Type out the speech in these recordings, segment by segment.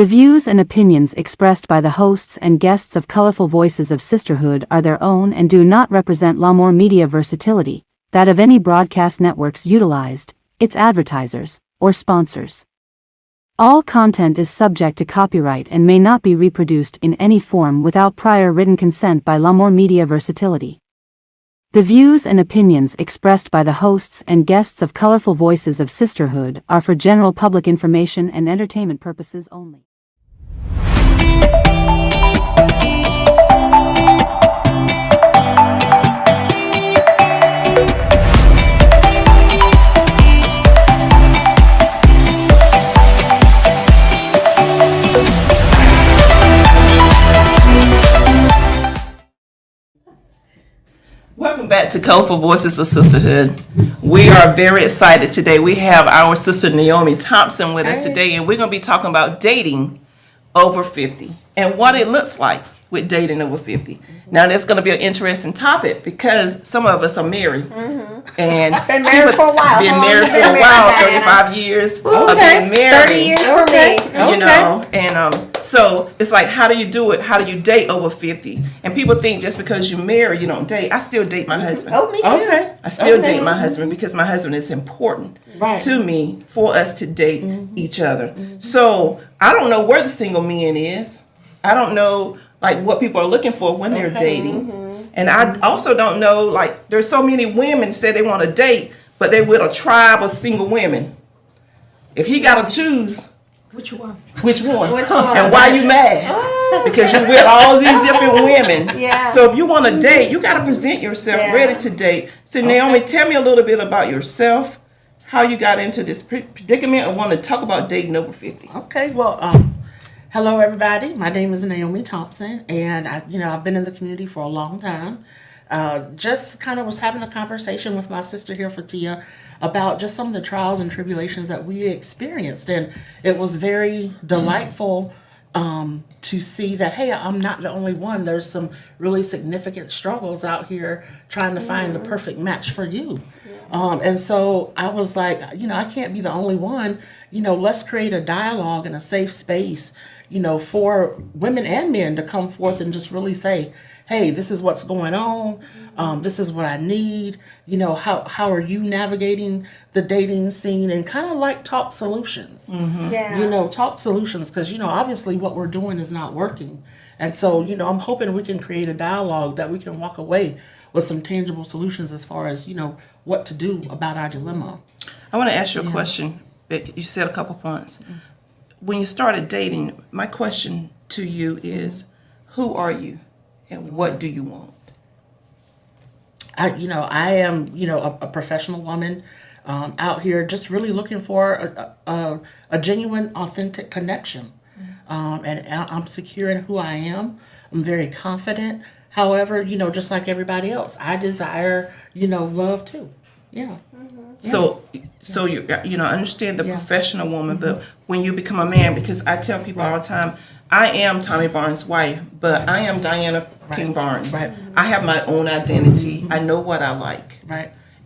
The views and opinions expressed by the hosts and guests of Colorful Voices of Sisterhood are their own and do not represent L'Amour Media Versatility, that of any broadcast networks utilized, its advertisers, or sponsors. All content is subject to copyright and may not be reproduced in any form without prior written consent by L'Amour Media Versatility. The views and opinions expressed by the hosts and guests of Colorful Voices of Sisterhood are for general public information and entertainment purposes only. Welcome back to Colorful Voices of Sisterhood. We are very excited today. We have our sister Naomi Thompson with us today, and we're going to be talking about dating over 50 and what it looks like with dating over 50. Now, that's going to be an interesting topic because some of us are married. And been married for a while. Been married for a while, 35 years of being married. 30 years for me. You know, and so it's like, how do you do it? How do you date over 50? And people think just because you're married, you don't date. I still date my husband. Oh, me too. Okay. I still date my husband because my husband is important to me for us to date each other. So I don't know where the single man is. I don't know like what people are looking for when they're dating. And I also don't know, like, there's so many women say they want to date, but they with a tribe of single women. If he got to choose, which one? And why you mad? Because you're with all these different women. So if you want to date, you got to present yourself ready to date. So Naomi, tell me a little bit about yourself, how you got into this predicament. I want to talk about dating over 50. Okay, well, hello everybody. My name is Naomi Thompson, and I've been in the community for a long time. Just kind of was having a conversation with my sister here, Fatia, about just some of the trials and tribulations that we experienced, and it was very delightful to see that, hey, I'm not the only one. There's some really significant struggles out here trying to find the perfect match for you. And so I was like, I can't be the only one. Let's create a dialogue and a safe space, for women and men to come forth and just really say, hey, this is what's going on. This is what I need. How are you navigating the dating scene, and kind of like talk solutions. Talk solutions, because, obviously what we're doing is not working. And so, I'm hoping we can create a dialogue that we can walk away with some tangible solutions as far as, what to do about our dilemma. I want to ask you a question. You said a couple points. When you started dating, my question to you is, who are you and what do you want? I am, a professional woman out here just really looking for a genuine, authentic connection. And I'm secure in who I am. I'm very confident. However, just like everybody else, I desire, love too. Yeah. So you I understand the professional woman, but when you become a man, because I tell people all the time, I am Tommy Barnes' wife, but I am Diana King Barnes. I have my own identity. I know what I like.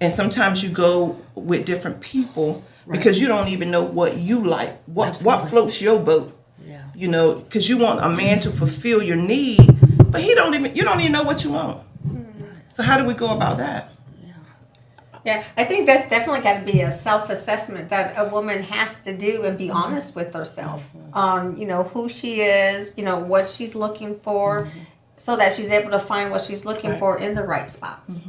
And sometimes you go with different people because you don't even know what you like, what floats your boat. Because you want a man to fulfill your need, but you don't even know what you want. So how do we go about that? Yeah, I think that's definitely got to be a self-assessment that a woman has to do and be honest with herself on, who she is, what she's looking for, so that she's able to find what she's looking for in the right spots.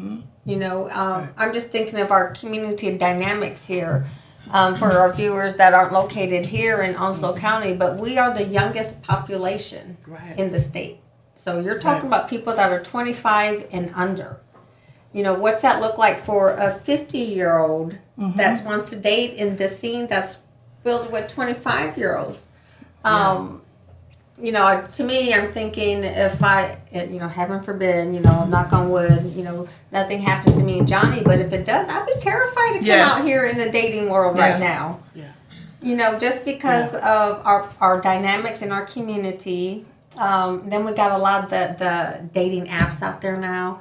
I'm just thinking of our community dynamics here for our viewers that aren't located here in Onslow County, but we are the youngest population in the state. So you're talking about people that are 25 and under. What's that look like for a 50-year-old that wants to date in this scene that's filled with 25-year-olds? To me, I'm thinking if I, heaven forbid, knock on wood, nothing happens to me and Johnny, but if it does, I'd be terrified to come out here in the dating world right now. Just because of our dynamics in our community. Then we got a lot of the dating apps out there now.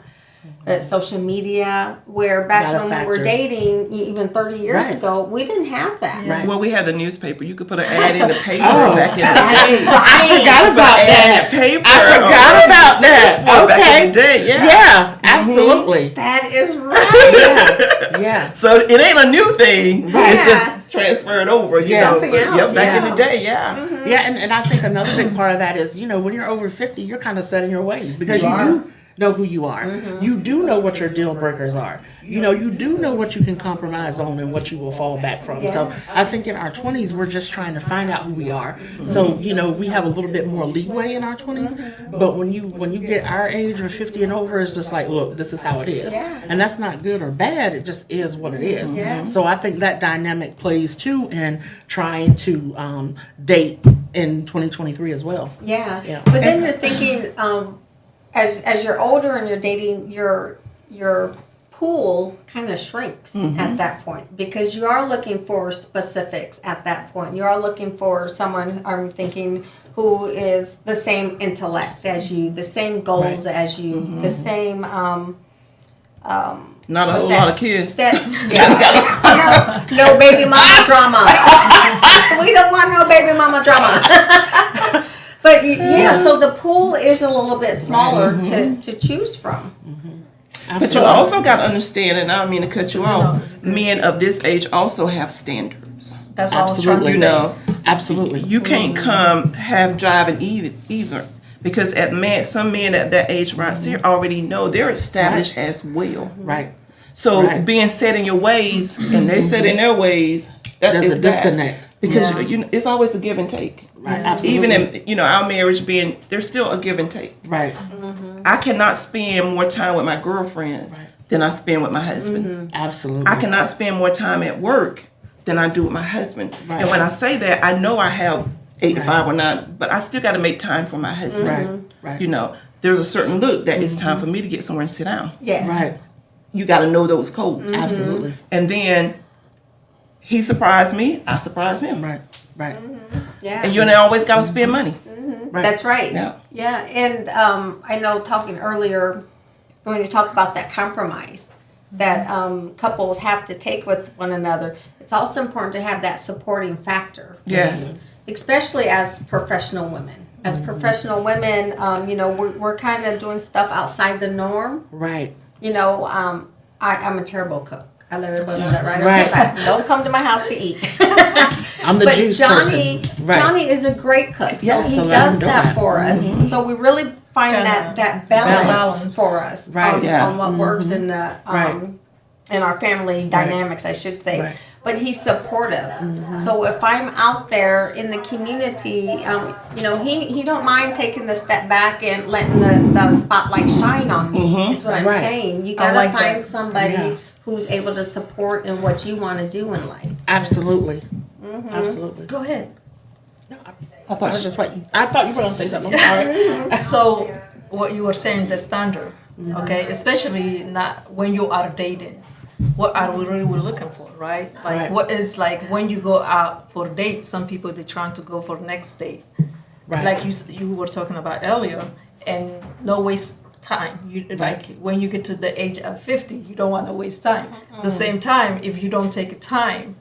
social media, where back when we were dating, even 30 years ago, we didn't have that. Right. Well, we had the newspaper. You could put an ad in the paper back in the day. I forgot about that. Paper. I forgot about that. Okay. Back in the day, yeah. Yeah, absolutely. That is right. Yeah. So it ain't a new thing. Right. It's just transferred over. You know. Something else. Back in the day, Yeah, and I think another big part of that is, when you're over 50, you're kind of set in your ways because you do know who you are. You do know what your deal breakers are. You do know what you can compromise on and what you will fall back from. Yeah. So I think in our 20s, we're just trying to find out who we are. So, we have a little bit more leeway in our 20s. But when you get our age or 50 and over, it's just like, look, this is how it is. Yeah. And that's not good or bad. It just is what it is. Yeah. So I think that dynamic plays too in trying to date in 2023 as well. Yeah. Yeah. But then you're thinking, as you're older and you're dating, your pool kind of shrinks at that point, because you are looking for specifics at that point. You are looking for someone, I'm thinking, who is the same intellect as you, the same goals as you, the same Not a whole lot of kids. no baby mama drama. We don't want no baby mama drama. But so the pool is a little bit smaller to choose from. But you also got to understand, and I don't mean to cut you off, men of this age also have standards. That's what I was trying to say. Absolutely. You can't come half driving either. Because some men at that age right here already know they're established as well. Right. So being set in your ways and they set in their ways, there's a disconnect. Because it's always a give and take. Right. Absolutely. Even in our marriage being, there's still a give and take. Right. I cannot spend more time with my girlfriends than I spend with my husband. Absolutely. I cannot spend more time at work than I do with my husband. Right. And when I say that, I know I have 8 to 5 or 9, but I still got to make time for my husband. Right. There's a certain look that it's time for me to get somewhere and sit down. Yeah. Right. You got to know those codes. Absolutely. And then he surprised me, I surprised him. Right. Right. Yeah. And you always got to spend money. Right. That's right. Yeah. Yeah. And I know talking earlier when you talked about that compromise that couples have to take with one another, it's also important to have that supporting factor. Yes. Especially as professional women. As professional women, we're kind of doing stuff outside the norm. Right. I'm a terrible cook. I let everybody know that Right. Don't come to my house to eat. I'm the juice Johnny, person. Right. Johnny is a great cook, so he so does let him do that that. for us. So we really find that balance for us on what works in the in our family dynamics, I should say. Right. But he's supportive. So if I'm out there in the community, he don't mind taking the step back and letting the spotlight shine on me. Is what I'm saying. You gotta find somebody who's able to support in what you want to do in life. Absolutely. Absolutely. Go ahead. I thought you were going to say something. I'm sorry. So what you were saying, the standard, okay, especially not when you are dating. What are we really looking for, right? Like what is like when you go out for a date, some people they're trying to go for next date. Right. Like you were talking about earlier, and no waste time. Like when you get to the age of 50, you don't want to waste time. At the same time, if you don't take time,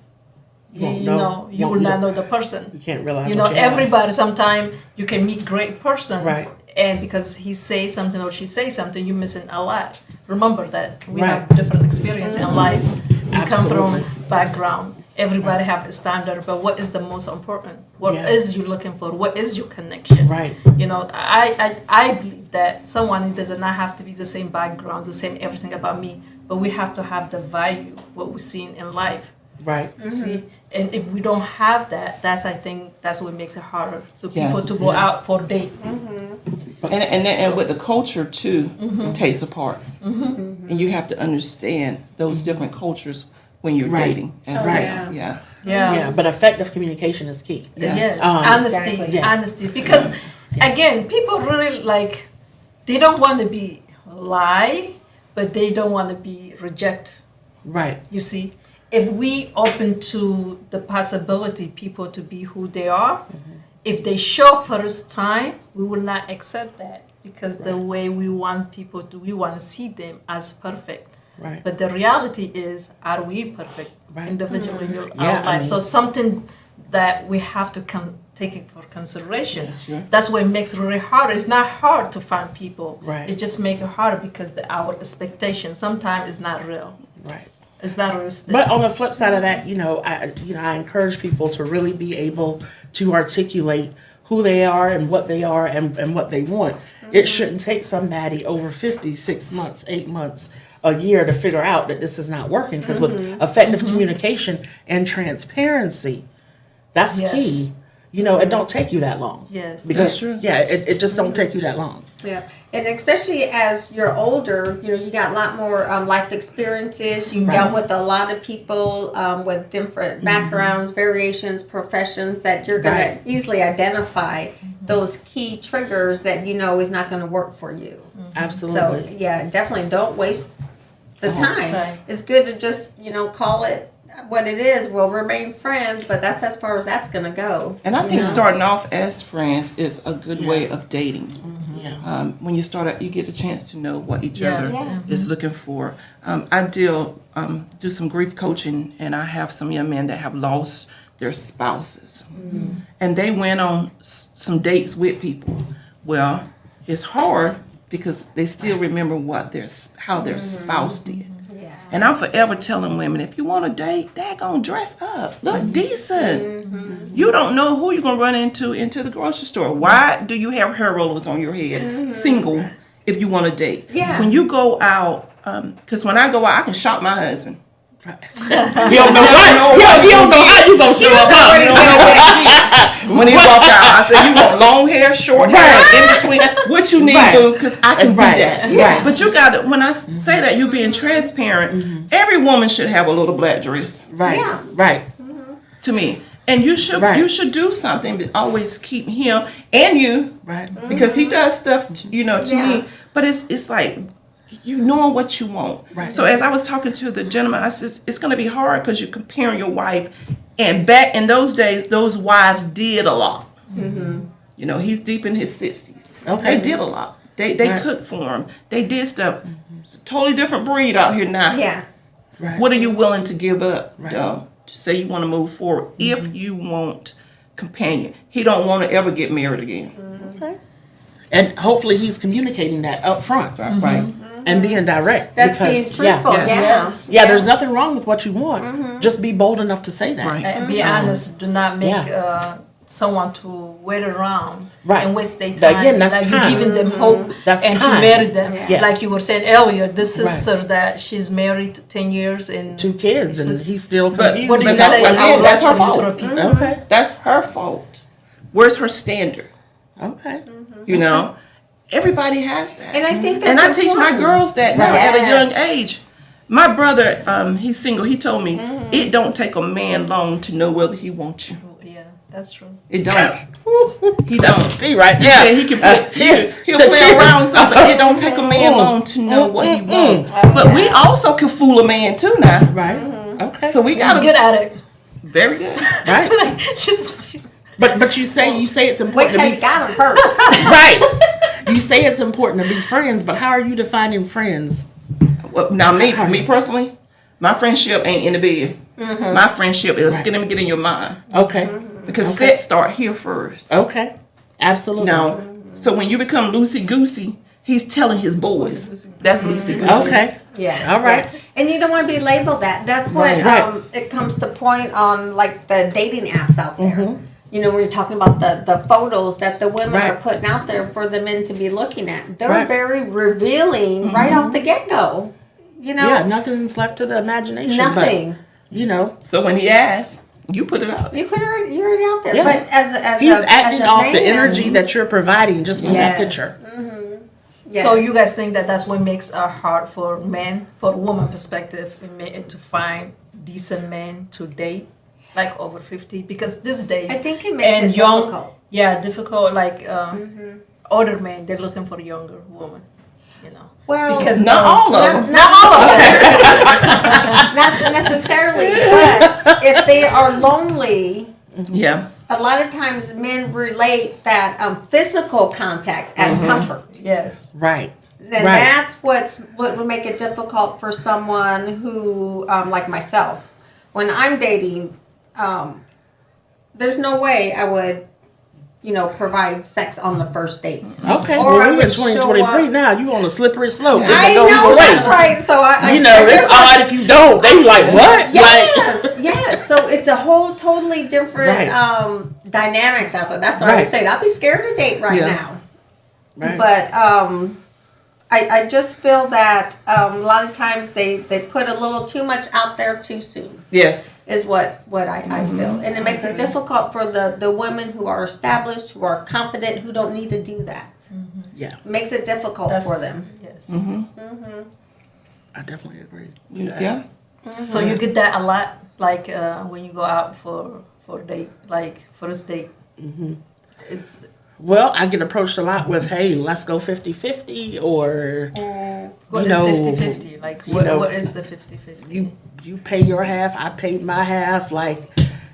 you will not know the person. You can't realize. Everybody. Sometimes you can meet great person, right? And because he says something or she says something, you're missing a lot. Remember that we have different experience in life. We come from background. Everybody have a standard, but what is the most important? What is you looking for? What is your connection? Right. I believe that someone does not have to be the same background, the same everything about me, but we have to have the value, what we've seen in life. Right. You see? And if we don't have that, I think that's what makes it harder. So people to go out for a date. And with the culture too, it takes a part. And you have to understand those different cultures when you're dating as well. Yeah. But effective communication is key. Yes. Honesty. Because again, people really they don't want to be lie, but they don't want to be reject. Right. You see? If we open to the possibility people to be who they are, if they show first time, we will not accept that. because the way we want people to, we want to see them as perfect. Right. But the reality is, are we perfect individually in our life? I mean, So something that we have to take it for consideration. Yes, sure. That's what makes it really hard. It's not hard to find people. Right. It just makes it harder because our expectation sometimes is not real. Right. It's not realistic. But on the flip side of that, I encourage people to really be able to articulate who they are and what they are and what they want. It shouldn't take somebody over 50, 6 months, 8 months, a year to figure out that this is not working. Because with effective communication and transparency, that's key. It don't take you that long. Yes. Because, That's true. it just don't take you that long. Yeah, and especially as you're older, you got a lot more life experiences. You've dealt with a lot of people with different backgrounds, variations, professions that you're going to easily identify those key triggers that is not going to work for you. Absolutely. So yeah, definitely don't waste the time. It's good to just call it what it is. We'll remain friends, but that's as far as that's going to go. And I think starting off as friends is a good way of dating. Yeah. When you start out, you get a chance to know what each other is looking for. I do some grief coaching, and I have some young men that have lost their spouses. And they went on some dates with people. Well, it's hard because they still remember how their spouse did. And I'm forever telling women, if you want to date, daggone dress up. Look decent. You don't know who you're going to run into the grocery store. Why do you have hair rollers on your head, single, if you want to date? Yeah. When you go out, because when I go out, I can shop my husband. He don't know he don't know how you gonna show up. When he walk out, I say, you want long hair, short hair, in between? What you need, boo? Because I can do that. Yeah. But you got to, when I say that, you being transparent, every woman should have a little black dress. Right. Yeah. Right. To me. And you should do something to always keep him and you. Right. Because he does stuff, to me. But it's like, you know what you want. Right. So as I was talking to the gentleman, I said, it's going to be hard because you're comparing your wife. And back in those days, those wives did a lot. He's deep in his 60s. Okay. They did a lot. They cooked for him. They did stuff. It's a totally different breed out here now. Yeah. Right. What are you willing to give up, Right. though, to say you want to move forward if you want companion? He don't want to ever get married again. Okay. And hopefully he's communicating that up front. Right. And being direct. That's being truthful. Yeah, there's nothing wrong with what you want. Just be bold enough to say that. Right. And be honest. Do not make someone to wait around and waste their time. Again, that's like time. you're giving them hope That's and time. to marry them. Yeah. Like you were saying earlier, this sister that she's married 10 years and 2 kids and he's still But confused. what do you But say? again, I would that's like her for you to fault. repeat. Okay. That's her fault. Where's her standard? Okay. Everybody has that. And I think that's And I teach my important. girls that now at a Yes. young age. My brother, he's single. He told me it don't take a man long to know whether he wants you. Yeah, that's true. It don't. He That's don't. the tea right He there. said he can he'll The play cheer. around with something. It don't take a man long to know what he wants. But we also can fool a man too now. Right. Okay. So we gotta Good at it. very good. right. Just But you say it's Wait important till to you be got him first. right. You say it's important to be friends, but how are you defining friends? Well, now me personally, my friendship ain't in the bed. My friendship is gonna get in your mind. Okay. Because sex start here first. Okay. Absolutely. Now, so when you become loosey goosey, he's telling his boys that's loosey goosey. Okay. Yeah. All right. Yeah. And you don't want to be labeled that. That's what Right. it comes to point on like the dating apps out there. When you're talking about the photos that the women are putting out there for the men to be looking at. They're very revealing right off the get-go. Yeah, nothing's left to the imagination. Nothing. But, So when he asks, you put it out. You put it, you're already out there. Yeah. But as he's a, acting as a off man, the energy that you're providing just with that picture. yes. So you guys think that that's what makes it hard for men, for a woman perspective, to find decent men to date, like over 50? Because these days, I think it makes it difficult. Yeah, difficult. Like older men, they're looking for a younger woman. Well, because Not all of them. not all of them. not necessarily, but if they are lonely, Yeah. a lot of times men relate that physical contact as comfort. Yes. Right. Then that's what would make it difficult for someone who, like myself, when I'm dating, there's no way I would, provide sex on the first date. Okay. Or I Well, we're would in 2023 now. You on a slippery slope. I know that's right. So it's odd if you don't. They like what? Yes, yes. So it's a whole totally different dynamics out there. That's what I was saying. I'd be scared to date now. Right. But I just feel that a lot of times they put a little too much out there too soon. Yes. Is what I feel. And it makes it difficult for the women who are established, who are confident, who don't need to do that. Yeah. It makes it difficult for them. Yes. I definitely agree. Yeah. So you get that a lot, like when you go out for a date, like first date. It's Well, I get approached a lot with, hey, let's go 50-50 or, what is 50-50? Like what is the 50-50? You pay your half, I paid my half. Like,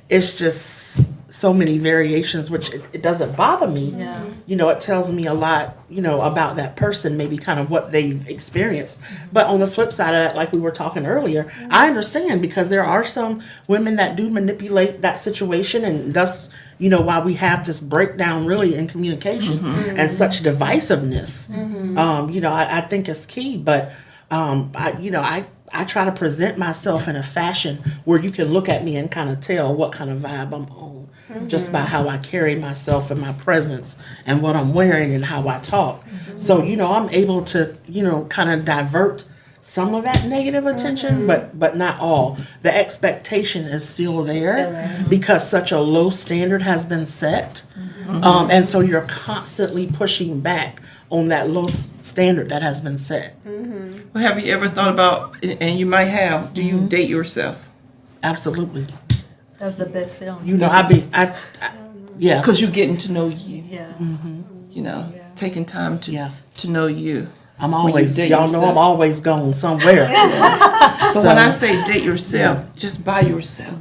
it's just so many variations, which it doesn't bother me. Yeah. It tells me a lot, about that person, maybe kind of what they've experienced. But on the flip side of that, like we were talking earlier, I understand because there are some women that do manipulate that situation, and thus, why we have this breakdown really in communication and such divisiveness. I think it's key, but I try to present myself in a fashion where you can look at me and kind of tell what kind of vibe I'm on just by how I carry myself and my presence and what I'm wearing and how I talk. So, I'm able to, kind of divert some of that negative attention, but not all. The expectation is still there because such a low standard has been set. And so you're constantly pushing back on that low standard that has been set. Well, have you ever thought about, and you might have, do you date yourself? Absolutely. That's the best feeling. Yeah. Because you're getting to know you. Yeah. Taking time to know you. I'm always, y'all know I'm always going somewhere. So when I say date yourself, just by yourself,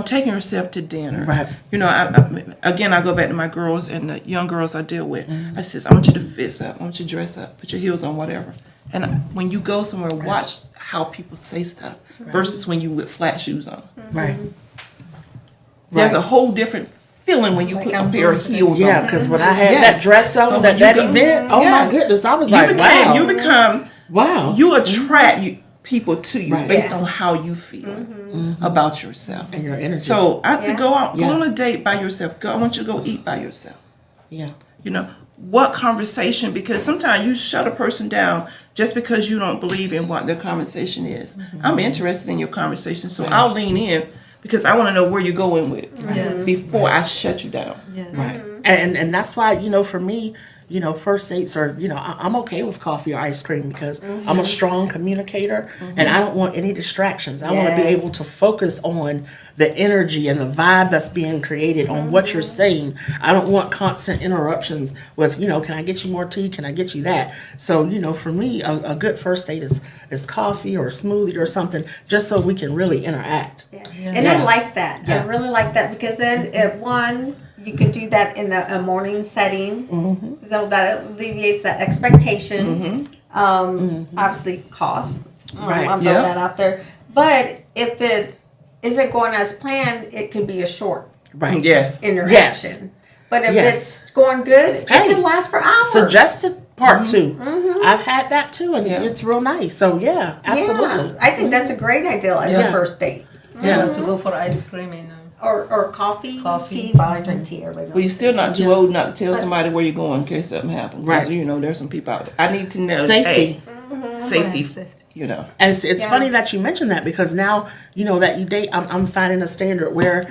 taking yourself to dinner. Right. I go back to my girls and the young girls I deal with. I says, I want you to fix up, I want you to dress up, put your heels on, whatever. And when you go somewhere, watch how people say stuff versus when you with flat shoes on. Right. There's a whole different feeling when you put a pair of heels on. Yeah, because when I had that dress on, that event, my goodness, I was wow. You attract people to you based on how you feel about yourself. And your energy. So I say go on a date by yourself. I want you to go eat by yourself. Yeah. What conversation, because sometimes you shut a person down just because you don't believe in what their conversation is. I'm interested in your conversation, so I'll lean in because I want to know where you're going with it before I shut you down. Yes. Right. And that's why, for me, first dates are, I'm okay with coffee or ice cream because I'm a strong communicator and I don't want any distractions. I want to be able to focus on the energy and the vibe that's being created on what you're saying. I don't want constant interruptions with, can I get you more tea? Can I get you that? So, for me, a good first date is coffee or a smoothie or something just so we can really interact. And I like that. I really like that because then you could do that in a morning setting, so that alleviates that expectation. Obviously, cost. I'll throw that out there. But if it isn't going as planned, it could be a short interaction. Yes. But if it's going good, it can last for hours. Suggested part 2. I've had that too, and it's real nice. So absolutely. Yeah. I think that's a great idea as a first date. Yeah, to go for ice cream and or coffee, tea. Well, I drink tea. Everybody knows. Well, you're still not too old not to tell somebody where you're going in case something happens. Right. There's some people out there. I need to know safety. Safety. And it's funny that you mentioned that because now that you date, I'm finding a standard where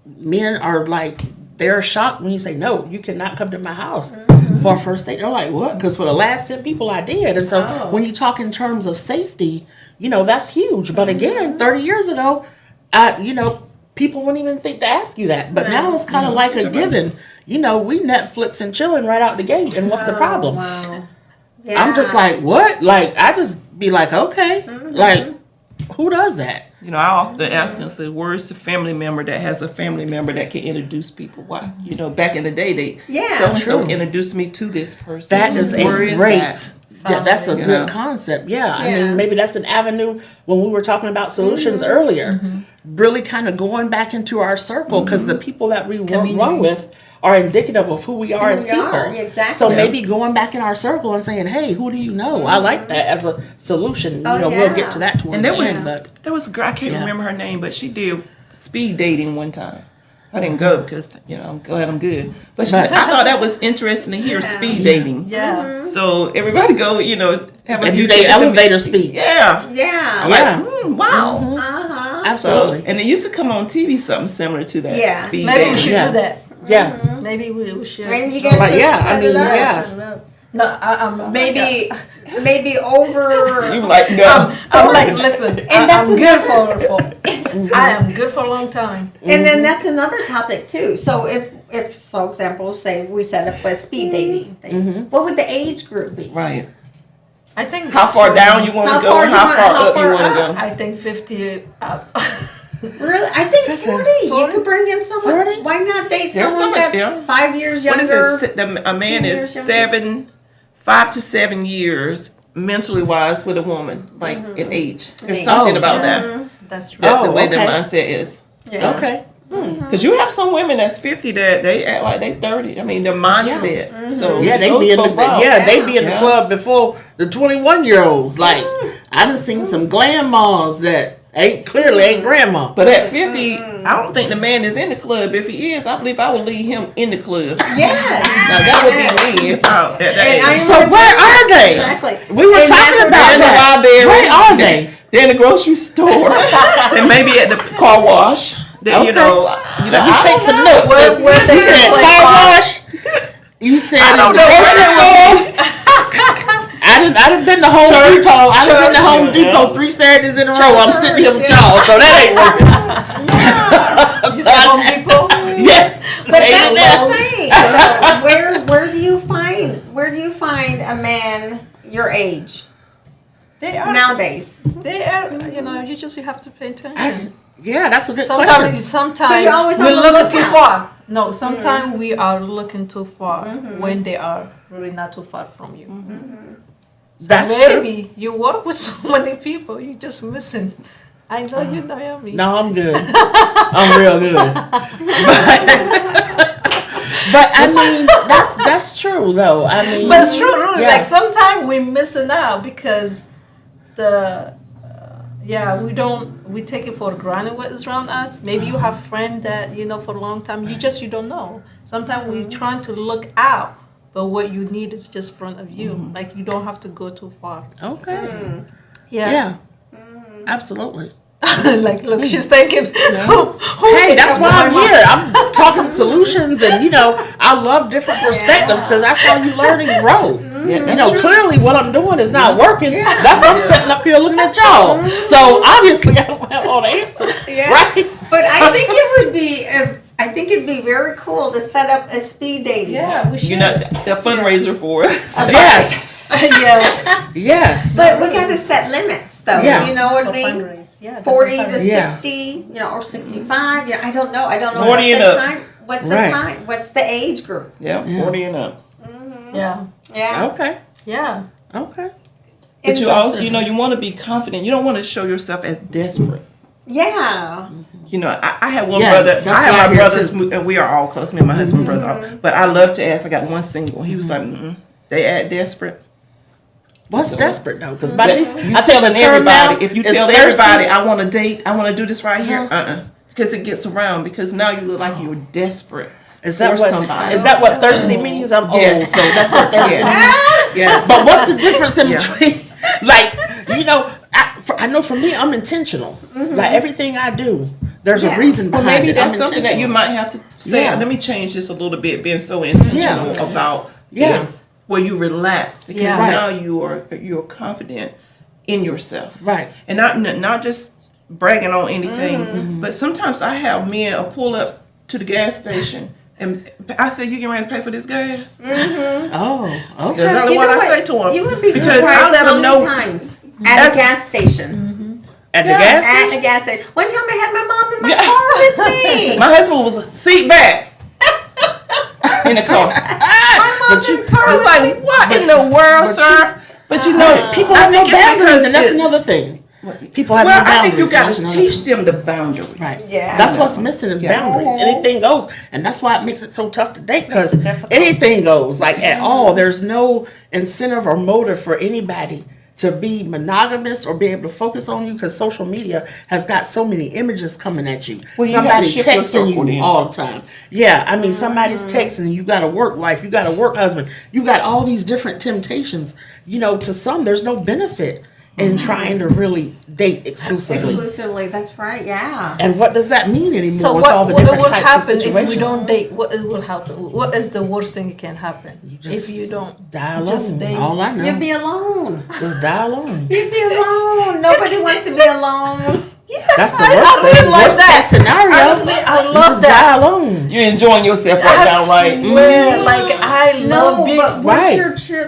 men are like they're shocked when you say no, you cannot come to my house for a first date. They're like, what? Because for the last 10 people I did, and so when you talk in terms of safety, that's huge. But again, 30 years ago, people wouldn't even think to ask you that. But now it's kind of like a given. We Netflix and chilling right out the gate, and what's the problem? Wow. Yeah. I'm just like, what? Like, I just be like, okay. Like, who does that? You know, I often ask them, say, where's the family member that has a family member that can introduce people? Why? You know, back in the day, so-and-so introduced me to this person. That is that's a You good know? concept. Yeah. I mean, maybe that's an avenue when we were talking about solutions earlier. Really kind of going back into our circle because the people that we run with are indicative of who we are as people. Exactly. So maybe going back in our circle and saying, "Hey, who do you know?" I like that as a solution. You know, we'll get to that towards the end. But there was a girl, I can't remember her name, but she did speed dating one time. I didn't go because, you know, I'm glad I'm good. But I thought that was interesting to hear speed dating. Yeah. So everybody go, you know, have a few elevator speech. Yeah. Yeah. Like, wow. Absolutely. So, and it used to come on TV, something similar to that. Yeah. Speed Maybe dating. we should do that. Yeah. Maybe we should. Maybe you guys should set it up. No, I'm maybe over. You like, no. I'm like, listen, I'm good for I am good for a long time. And then that's another topic too. So if for example, say we set up a speed dating thing, what would the age group be? Right. I think How far down you want to go and how far up you want to go. I think 50 up. Really? I think 40. You could bring in someone. 40? Why not date There's someone so much, that's 5 years What younger? is it? A man 2 is years 5 to 7 years mentally wise with a woman, like in age. There's something about that. That's true. That's the way the mindset is. Yeah. Okay. Because you have some women that's 50 that they act like they 30. I mean, their mindset. So Yeah, they those be in the folk out. they be in the club before the 21-year-olds. Like I done seen some grandmas that clearly ain't grandma. But at 50, I don't think the man is in the club. If he is, I believe I would leave him in the club. Yes. Now that would be me if I at that age. So where are they? Exactly. We were talking about They're in the that. library. Where are they? They're in the grocery store. They may be at the car wash. They, Okay. you know, Let me take some notes. Where they You said play car car. wash. You said I in don't the know grocery where store. I done been to Home Depot. I done been to Home Depot 3 Saturdays in a row. I'm sitting here with y'all, so that ain't working. You said Home Depot? Yes. But Ain't that's it the thing. Where do you find a man your age They are nowadays? They are. You know, you have to pay attention. Yeah, that's a good question. Sometimes So you're always we on the look too lookout. far. No, sometimes we are looking too far when they are really not too far from you. That's true. Maybe you work with so many people, you're just missing. I know you, Naomi. No, I'm good. I'm real good. But I mean, that's true though. I mean, But it's true, really. Yeah. Like sometimes we're missing out because we take it for granted what is around us. Maybe you have friends that you know for a long time. You don't know. Sometimes we're trying to look out, but what you need is just in front of you. Like you don't have to go too far. okay. Yeah. Yeah. Absolutely. Like look, she's thinking. Hey, that's why I'm here. I'm talking solutions, and I love different perspectives because that's how you learn and grow. Clearly what I'm doing is not working. That's why I'm sitting up here looking at y'all. So obviously I don't have all the answers, right? But I think it would be. I think it'd be very cool to set up a speed dating. Yeah, we should. You know, a fundraiser for us. Yes. Yeah. Yes. But we got to set limits, though. Yeah. You know what I For mean? fundraise. Yeah. 40 to fundraise. Yeah. 60, or 65. Yeah, I don't know. 40 what's and the up. time. What's the Right. time? What's the age group? Yeah, 40 and up. Yeah. Yeah. Okay. Yeah. Okay. But you also, you want to be confident. You don't want to show yourself as desperate. Yeah. You know, I have one Yeah, brother. that's I have what I my hear, brothers, too. and we are all close. Me and my husband, brother. But I love to ask. I got one single. He was like, they act desperate. What's desperate though? Because by this, You I tell the term now. everybody. If you it's tell thirsty. everybody, I want to date, I want to do this right here, because it gets around. Because now you look like you're desperate. Is that for what? somebody. Is that what thirsty means? I'm Yes. old, so that's what thirsty means. Yes. But what's the difference in between? I know for me, I'm intentional. Like everything I do, there's a reason Well, behind maybe it. that's I'm something that you intentional. might have to say. Yeah. Let me change this a little bit. Being so intentional about where you relax, because now you're confident in yourself, Right. and not just bragging on anything. But sometimes I have men pull up to the gas station. And I said, "You getting ready to pay for this gas?" Oh, okay. That's You what know I say to him. You would be because surprised I let how them many know times at a gas station At the gas At station? the gas station. One time I had my mom in my car with me. My husband was seat back in the car. My mom's in the car I was with like, me. what in the world, sir? But you know, People I have no think it's boundaries, because and that's it- another thing. People have Well, no boundaries. I think you got and to that's another teach them the boundaries. Right. Yeah. That's what's missing is boundaries. Anything goes. And that's why it makes it so tough to date, because It's difficult. anything goes, like at all. There's no incentive or motive for anybody to be monogamous or be able to focus on you, because social media has got so many images coming at you. Well, you have to Somebody shift your texting circle you then. all the time. Yeah, I mean, somebody's texting you. You got a work wife. You got a work husband. You got all these different temptations. You know, to some, there's no benefit in trying to really date exclusively. Exclusively, that's right, yeah. And what does that mean anymore So with all the what different will types happen of if we situations? don't date? What will happen? What is the worst thing that can happen if you don't Die alone. just date? All I know. You'd be alone. Just die alone. You'd be alone. Nobody wants to be alone. That's the I worst really thing. like Worst that. case scenario. Honestly, I You love just that. die alone. You're enjoying yourself right now, right? Swear, like I love No, being. but right.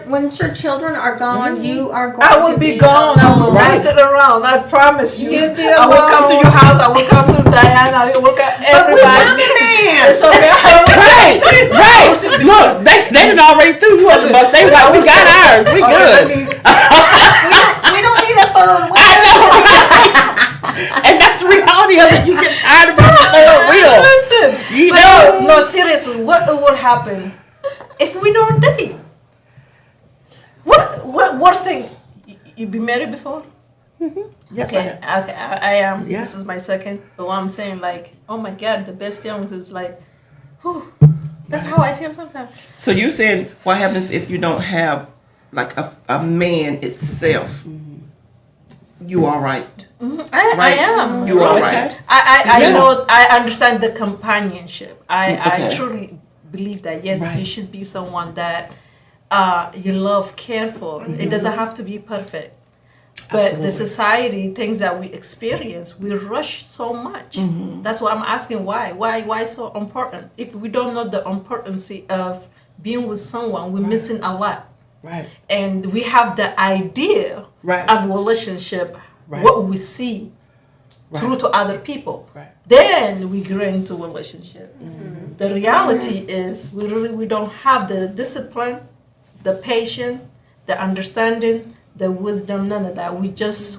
when your children are gone, you are going I to will be gone. I will Right. not sit around. I promise you. You'll be I will come to alone. your house. I will come to Diana. I will come But we everybody. have a man. It's okay. I will Right, sit between- right. I will sit between- Look, they done already threw you on the bus. They was like, we got ours. We Okay, good. We don't need a third wheel. I know, right? And that's the reality of it. You get tired of being the third wheel. Listen, You but know. no, seriously, what will happen if we don't date? What worst thing? You been married before? Yes, Okay, I am. Yeah. This is my second. But what I'm saying, like, oh my God, the best feelings is like, whew, that's how I feel sometimes. So you saying what happens if you don't have like a man itself? You all right? I Right. am. You all Okay. right? I Yeah. know. I understand the companionship. I Okay. truly believe that. Yes, Right. you should be someone that you love, care for. It doesn't have to be perfect. But Absolutely. the society, things that we experience, we rush so much. That's why I'm asking why. Why so important? If we don't know the importance of being with someone, we're missing a lot. Right. And we have the idea Right. of relationship, Right. what we see through to other people. Right. Then we grow into relationship. The reality is we don't have the discipline, the patience, the understanding, the wisdom, none of that. We just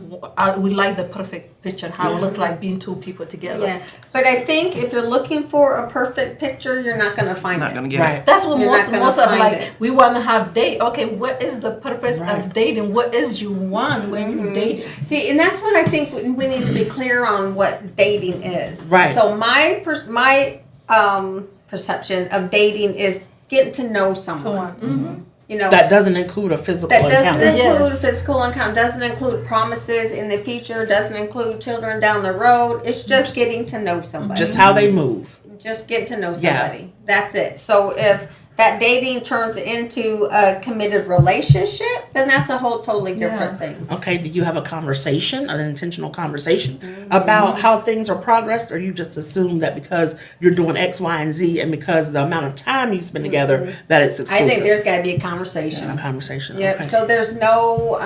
we like the perfect picture, how it looks like being two people together. Yeah, but I think if you're looking for a perfect picture, you're not going to find Not it. gonna get Right. it. That's what You're most not gonna of find like it. we want to have date. Okay, what is the purpose Right. of dating? What is you want when you dating? See, and that's what I think we need to be clear on what dating is. Right. So my perception of dating is getting to know someone. You know, That doesn't include a physical that doesn't encounter. include Yes. physical encounter, doesn't include promises in the future, doesn't include children down the road. It's just getting to know somebody. Just how they move. Just get to know Yeah. somebody. That's it. So if that dating turns into a committed relationship, then that's a whole totally different thing. Okay, do you have a conversation, an intentional conversation about how things are progressed, or you just assume that because you're doing X, Y, and Z, and because the amount of time you spend together, that it's I exclusive? think there's got to be a conversation. a conversation. Yep. Okay. So there's no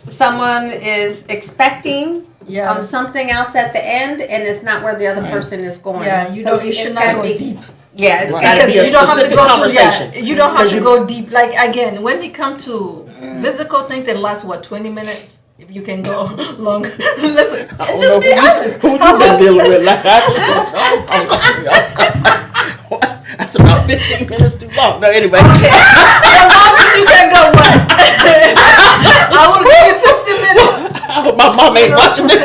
someone is expecting Yeah. something else at the end, and it's not where the other person is going. Yeah, you So don't. You it's should gotta not go be- deep. Yeah, it's Right. got to Gotta be. be a You don't have to specific go to conversation. you don't have Because to you- go deep. Like again, when it come to physical things, it lasts what 20 minutes. If you can go long, listen. I don't Just know be honest. Who you been dealing with? Like, that's about 15 minutes too long. No, anyway. Okay. As long as you can go what? I will give you 60 minutes. I hope my mom ain't watching this.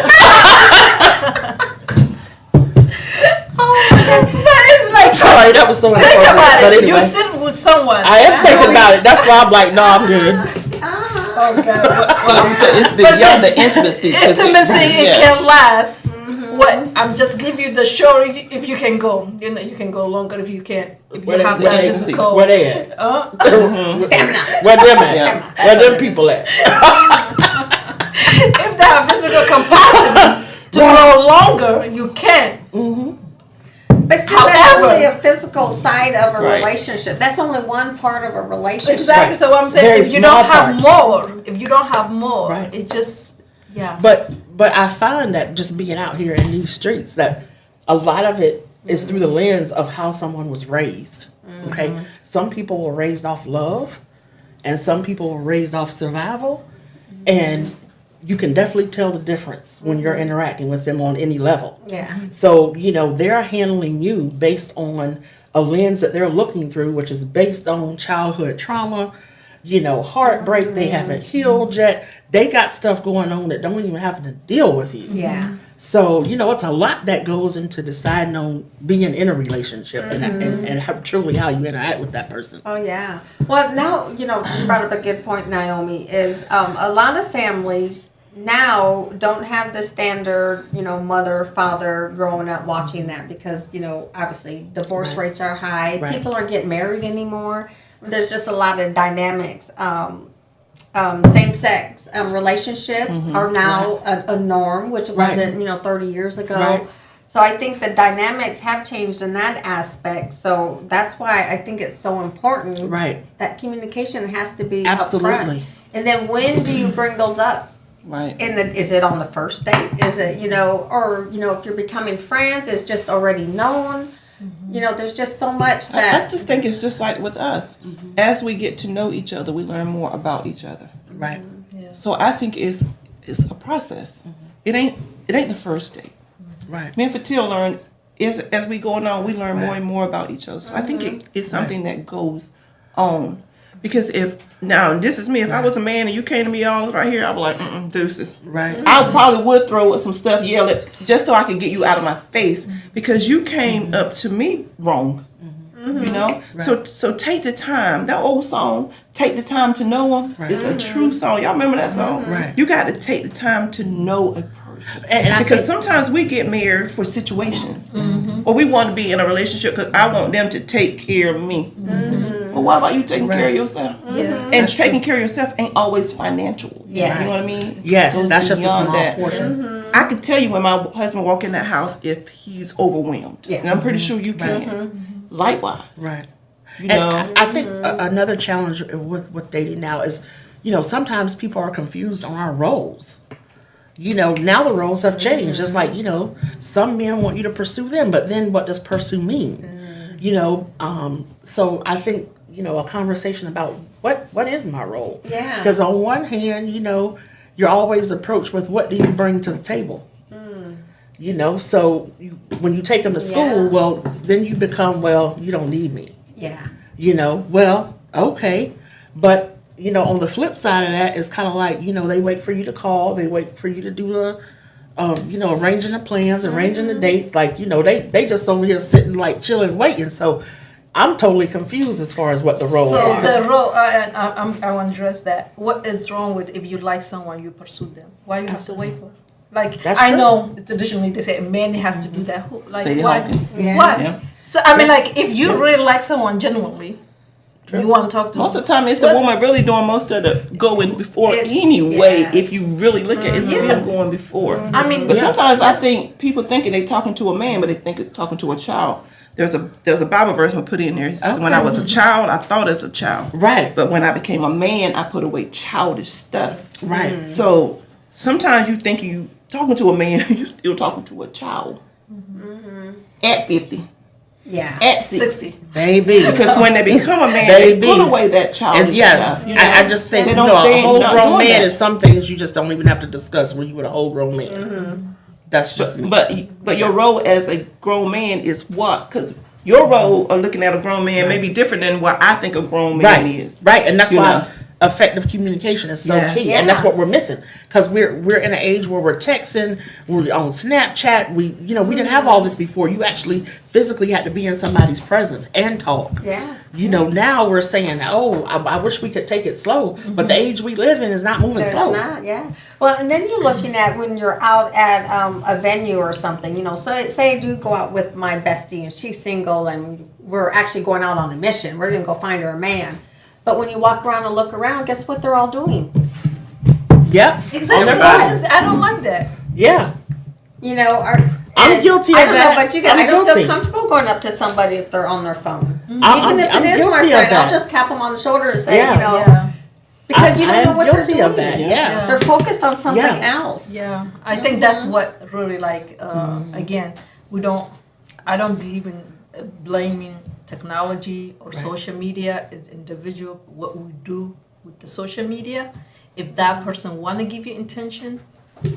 But it's like Sorry, that was so think inappropriate. about But it. anyway, You sit with someone. I am thinking about it. That's why I'm like, no, I'm good. Oh God. So you said it's beyond the intimacy. 'cause Intimacy, it yeah. can last. What I'm just give you the show if you can go. You know, you can go longer if you can't. If you Where have they- that where they- physical. Where they at? Stamina. Where them at? Yeah. Where them people at? If they have physical capacity to go longer, you can. But still, that's However- only a physical side of a Right. relationship. That's only one part of a relationship. Exactly. So what I'm saying, Very if you small don't have more, if you don't have more, Right. it just Yeah. But I find that just being out here in these streets, that a lot of it is through the lens of how someone was raised. Okay, some people were raised off love, and some people were raised off survival, and you can definitely tell the difference when you're interacting with them on any level. Yeah. So, they're handling you based on a lens that they're looking through, which is based on childhood trauma, heartbreak. They haven't healed yet. They got stuff going on that don't even have to deal with you. Yeah. So, it's a lot that goes into deciding on being in a relationship and truly how you interact with that person. Oh, yeah. Well, now, you brought up a good point, Naomi, is a lot of families now don't have the standard, mother, father growing up watching that because, obviously divorce rates are high. Right. People aren't getting married anymore. There's just a lot of dynamics. Same-sex relationships are now a norm, which wasn't, 30 years ago. Right. So I think the dynamics have changed in that aspect. So that's why I think it's so important that communication has to be Absolutely. upfront. And then when do you bring those up? Right. Is it on the first date? Is it, or, if you're becoming friends, it's just already known? There's just so much that... I just think it's just like with us. As we get to know each other, we learn more about each other. Right. Yeah. So I think it's a process. It ain't the first date. Right. Me and Fatil learn, as we go on, we learn more and more about each other. So I think it's something that goes on. Because this is me, if I was a man and you came to me all right here, I'd be like, deuces. Right. I probably would throw some stuff, yell it, just so I could get you out of my face. Because you came up to me wrong. Right. So take the time. That old song, Take the Time to Know Him, is a true song. Y'all remember that song? Right. You got to take the time to know a person. And because sometimes we get married for situations. Or we want to be in a relationship because I want them to take care of me. Well, what about you taking care of yourself? Yes. And taking care of yourself ain't always financial. Yes. You know what I mean? Yes, Goes that's just a beyond small portion. I can tell you when my husband walk in that house if he's overwhelmed. Yeah. And I'm pretty sure you can. Likewise. Right. You know? And I think another challenge with dating now is, sometimes people are confused on our roles. Now the roles have changed. It's like, some men want you to pursue them, but then what does pursue mean? So I think, a conversation about what is my role? Yeah. Because on one hand, you're always approached with what do you bring to the table? So when you take them to school, well, then you become, you don't need me. Yeah. Okay. But, on the flip side of that, it's kind of like, they wait for you to call. They wait for you to do the, arranging the plans, arranging the dates. Like, they just over here sitting, like, chilling, waiting. So I'm totally confused as far as what the roles are. So the role, I want to address that. What is wrong with if you like someone, you pursue them? Why you have to wait for? Like, That's I true. know traditionally they say a man has to do that. Like, Sadie why? Hawkins. Yeah. Why? Yeah. So I mean, like, if you really like someone genuinely, you want to talk to Most them. of the time, it's the woman really doing most of the going before anyway. Yes. If you really look at it, it's them going before. I mean, But sometimes I think people thinking they talking to a man, but they think they're talking to a child. There's a Bible verse I put in there. It says, when I was a child, I thought as a child. Right. But when I became a man, I put away childish stuff. Right. So sometimes you think you talking to a man, you still talking to a child. At 50. Yeah. At 60. Baby. Because when they become a man, Baby. they put away that childish stuff. You know? I just think, They a don't- they whole not grown doing man that. is some things you just don't even have to discuss when you with a whole grown man. That's just me. But your role as a grown man is what? Because your role of looking at a grown man may be different than what I think a grown man is. Right, and that's You why know? effective communication is so Yes. key, Yeah. and that's what we're missing because we're in an age where we're texting, we're on Snapchat. We didn't have all this before. You actually physically had to be in somebody's presence and talk. Yeah. Now we're saying, oh, I wish we could take it slow, but the age we live in is not moving There's slow. not, yeah. Well, and then you're looking at when you're out at a venue or something, so say I do go out with my bestie and she's single and we're actually going out on a mission. We're going to go find her a man. But when you walk around and look around, guess what they're all doing? Yep. Exactly. I don't like that. Yeah. I'm guilty of I don't that. know, but you guys, I'm I don't guilty. feel comfortable going up to somebody if they're on their phone. I'm Even if guilty it is my of friend, that. I'll just tap them on the shoulder and say, Yeah. Yeah. Because you don't know what they're guilty doing. of that. Yeah. They're focused on something Yeah. else. Yeah, I think that's what really again, I don't believe in blaming technology or social media. It's individual what we do with the social media. If that person want to give you intention,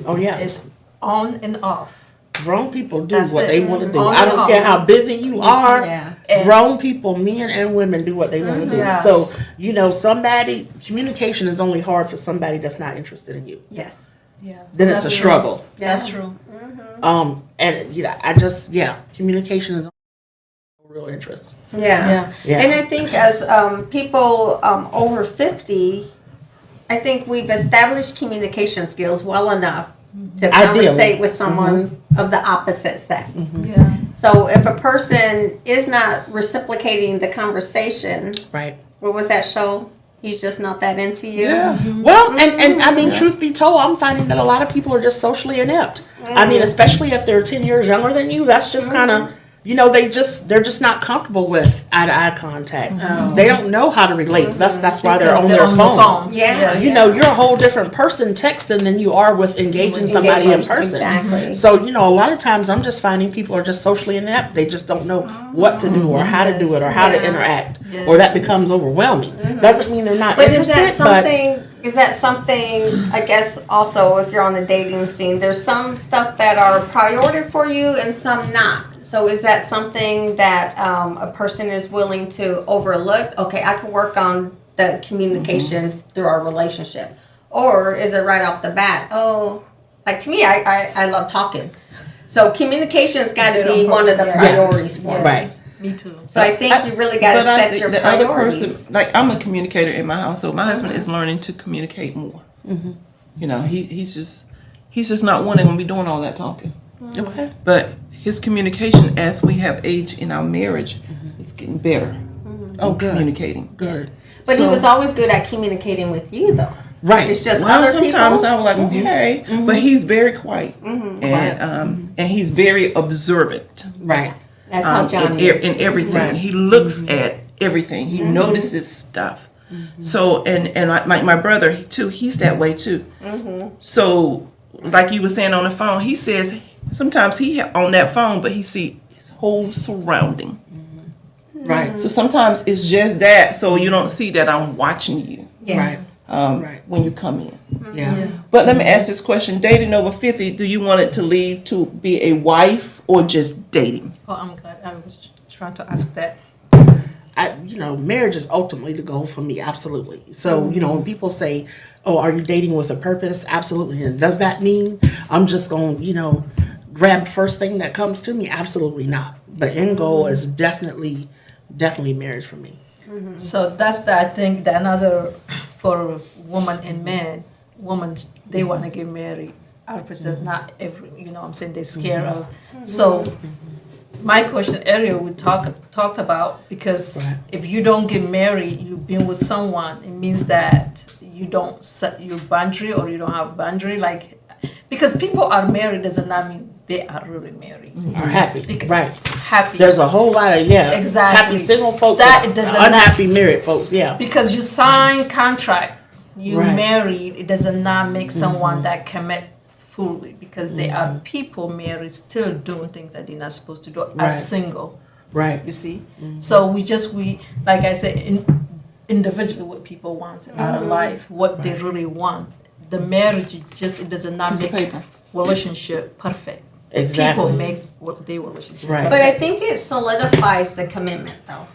Oh yeah. it's on and off. Grown people do That's what it. they want to do. On I and don't care off. how busy you are. Yeah. And- Grown people, men and women, do what they want to do. Yes. So, communication is only hard for somebody that's not interested in you. Yes. Yeah, Then it's that's a true. struggle. That's true. Communication is real interest. Yeah. Yeah. And I think as people over 50, I think we've established communication skills well enough to Ideally. conversate with someone of the opposite sex. Yeah. So if a person is not reciprocating the conversation, Right. what was that show? He's just not that into you. Yeah. Well, and I mean, truth be told, I'm finding that a lot of people are just socially inept. I mean, especially if they're 10 years younger than you, that's just kind of, they're just not comfortable with eye-to-eye contact. They don't know how to relate. That's why they're Because on they're their on phone. the Yes. You're a whole different person texting than you are with engaging somebody in person. Exactly. So, a lot of times I'm just finding people are just socially inept. They just don't know what to do or how to do it or how to Yeah. interact. Yes. Or that becomes overwhelming. Doesn't mean they're not But interested, is that something, I guess also if you're on the dating scene, there's some stuff that are priority for you and some not. So is that something that a person is willing to overlook? Okay, I can work on the communications through our relationship. Or is it right off the bat? Oh, like to me, I love talking. So communication's got to be one of the priorities for us. Right. Me too. So I think you really got to But I set think your the priorities. other person, like I'm a communicator in my household. My husband is learning to communicate more. He's just not wanting to be doing all that talking. Okay. But his communication, as we have age in our marriage, is getting better. Oh, good. Communicating. Good. But he So- was always good at communicating with you, though. Right. It's just Well, other sometimes people. I was like, okay, but he's very quiet, and he's very observant. Right. That's how John is. in everything. Right. He looks at everything. He notices stuff. So and my brother too. He's that way too. So like you were saying on the phone, he says sometimes he on that phone, but he see his whole surrounding. Right. So sometimes it's just that, so you don't see that I'm watching you Yeah. Right. Right. when you come in. Yeah. But let me ask this question: dating over 50, do you want it to lead to be a wife or just dating? Oh, I'm glad. I was trying to ask that. Marriage is ultimately the goal for me. Absolutely. So, when people say, "Oh, are you dating with a purpose?" Absolutely. And does that mean I'm just going, grab the first thing that comes to me? Absolutely not. The end goal is definitely marriage for me. So that's I think the another for woman and man. Women they want to get married. I represent not every. I'm saying they're scared of. So my question earlier we talked about because if you don't get married, you've been with someone. It means that you don't set your boundary or you don't have boundary. Like because people are married does not mean they are really married. Are happy. Right. Happy. There's a whole lot of, Exactly. happy single folks That and does unhappy married folks, yeah. Because you sign contract, you Right. married, it does not make someone that commit fully because they are people married still doing things that they're not supposed to do Right. as single. Right. You see? So we like I said, individually what people want out of life, what they really want. The marriage it does not Piece of make paper. relationship perfect. Exactly. People make what they relationship Right. But I think it solidifies the commitment, though.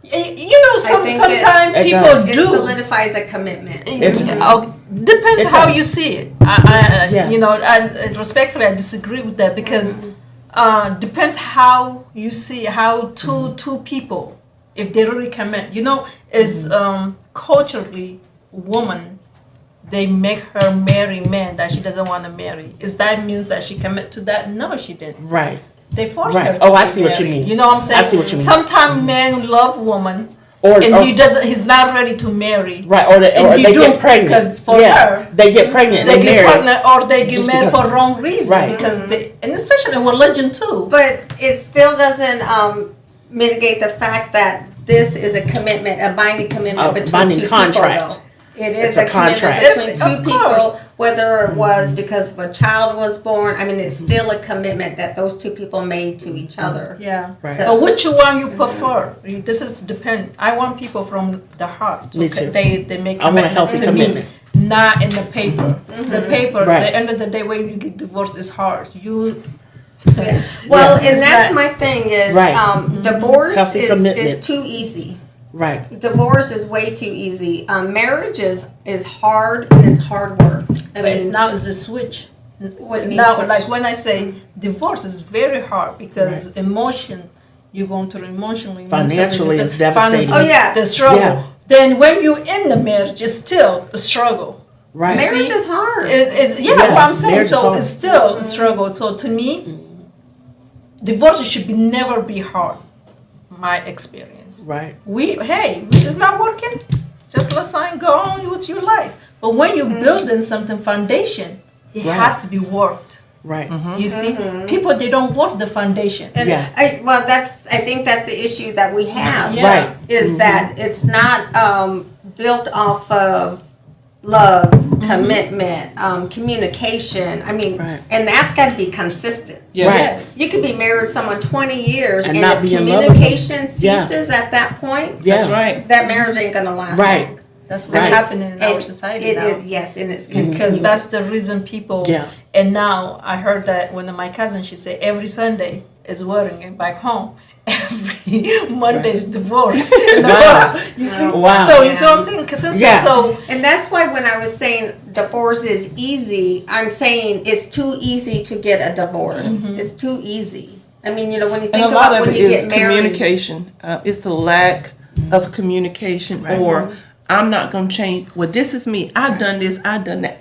think It sometimes people does. It do. solidifies a commitment. Depends It how does. you see it. Yeah. And respectfully, I disagree with that because depends how you see how two people, if they really commit. Is culturally woman, they make her marry men that she doesn't want to marry. Is that means that she commit to that? No, she didn't. Right. They force Right. her. To Oh, I get see what you married. mean. You know what I'm saying? I see what you mean. Sometimes men love woman. Or He's not ready to marry. right, or they get pregnant. Because for her, they get pregnant and they they get marry. pregnant or they get Just married because- for wrong reason. Right. Because and especially in religion too. But it still doesn't mitigate the fact that this is a commitment, a binding commitment A between binding two contract. people, It is It's a a commitment contract. between It's- two of people, course. whether it was because of a child was born. I mean, it's still a commitment that those two people made to each other. Yeah. Right. But which one you prefer? This is depend. I want people from the heart. Me too. They make I want a commitment healthy to commitment. me, not in the paper. The paper. Right. At the end of the day, when you get divorced, is hard. You. Yes. Well, and It's that's not- my thing is Right. divorce Healthy commitment. is too easy. Right. Divorce is way too easy. Marriage is hard and it's hard work. I But it's mean, now is a switch. what do you mean Now, switch? like when I say divorce is very hard because emotion, you're going through emotionally, Financially, mentally, it's devastating. Oh, yeah. the struggle. Yeah. Then when you're in the marriage, it's still a struggle. Right. marriage see, is hard. Yeah, Yeah, what I'm saying. marriage is So hard. it's still a struggle. So to me, divorce should be never be hard. My experience. Right. It's not working. Just let something go on with your life. But when you're building something foundation, it Right. has to be worked. Right. You see, people they don't work the foundation. And Yeah. I think that's the issue that we have. Yeah. Right. Is that it's not built off of love, commitment, communication. I mean, Right. and that's got to be consistent. Yeah. Right. Yes. You could be married to someone 20 years, And and, not if be in love with them. communication Yeah. ceases at that point, Yeah. That's right. that marriage ain't gonna last Right. long. That's what's Right. happening in our And society it now. is, yes, and it's Because continuing. that's the reason people. Yeah. And now I heard that when my cousin, she said every Sunday is wedding and back home. Every Monday's divorce. In the Wow. bar. You see? Wow. So you see what I'm saying? Consistent. Yeah. So And that's why when I was saying divorce is easy, I'm saying it's too easy to get a divorce. It's too easy. I mean, you know, when you And think a lot about of when it you is get married. communication. It's the lack of communication, Right. or I'm not gonna change. Well, this is me. I've done this. I've done that.